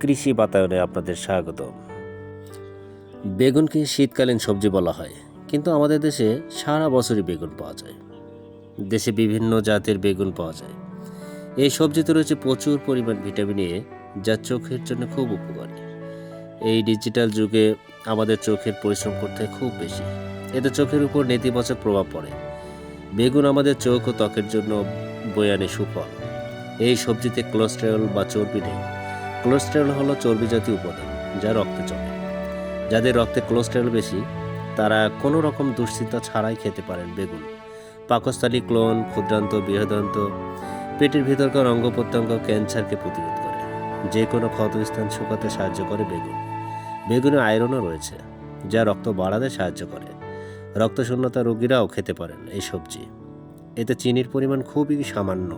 কৃষি বাতায়নে আপনাদের স্বাগত। বেগুনকে শীতকালীন সবজি বলা হয়, কিন্তু আমাদের দেশে সারা বছরই বেগুন পাওয়া যায়। দেশে বিভিন্ন জাতের বেগুন পাওয়া যায়। এই সবজিতে রয়েছে প্রচুর পরিমাণ ভিটামিন এ, যা চোখের জন্য খুব উপকারী। এই ডিজিটাল যুগে আমাদের চোখের পরিশ্রম করতে খুব বেশি, এতে চোখের উপর নেতিবাচক প্রভাব পড়ে। বেগুন আমাদের চোখ ও ত্বকের জন্য বয়ে আনে সুফল। এই সবজিতে কোলেস্টেরল বা চর্বি নেই। কোলেস্টেরল হলো চর্বি জাতীয় উপাদান, যা রক্তে জমে। যাদের রক্তে কোলেস্টেরল বেশি, তারা কোনো রকম দুশ্চিন্তা ছাড়াই খেতে পারেন বেগুন। পাকস্থলী, ক্লোন, ক্ষুদ্রান্ত, বৃহদান্ত, পেটের ভিতরকার অঙ্গ প্রত্যঙ্গ ক্যান্সারকে প্রতিরোধ করে। যে কোনো ক্ষতস্থান শুকাতে সাহায্য করে বেগুন। বেগুনে আয়রনও রয়েছে, যা রক্ত বাড়াতে সাহায্য করে। রক্তশূন্যতা রোগীরাও খেতে পারেন এই সবজি। এতে চিনির পরিমাণ খুবই সামান্য,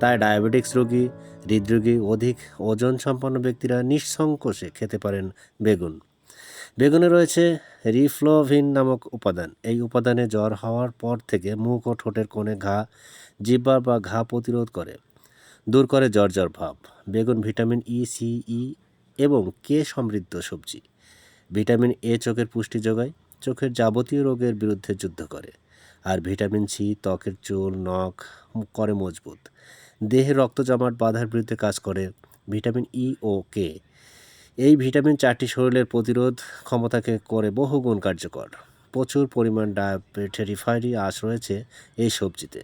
তাই ডায়াবেটিক্স রোগী, হৃদরোগী, অধিক ওজন সম্পন্ন ব্যক্তিরা নিঃসংকোচে খেতে পারেন বেগুন। বেগুনে রয়েছে রিফ্লোভিন নামক উপাদান। এই উপাদানে জ্বর হওয়ার পর থেকে মুখ ও ঠোঁটের কোণে ঘা, জিহ্বা বা ঘা প্রতিরোধ করে, দূর করে জ্বর জ্বর ভাব। বেগুন ভিটামিন ই, সি, ই এবং কে সমৃদ্ধ সবজি। ভিটামিন এ চোখের পুষ্টি যোগায়, চোখের যাবতীয় রোগের বিরুদ্ধে যুদ্ধ করে। আর ভিটামিন সি ত্বকের চুল, নখ করে মজবুত। দেহে রক্ত জমাট বাঁধার বিরুদ্ধে কাজ করে। ভিটামিন ই ও কে, এই ভিটামিন চারটি শরীরের প্রতিরোধ ক্ষমতাকে করে বহুগুণ কার্যকর। প্রচুর পরিমাণ ডায়েটেরি ফ্যাটি আঁশ রয়েছে এই সবজিতে।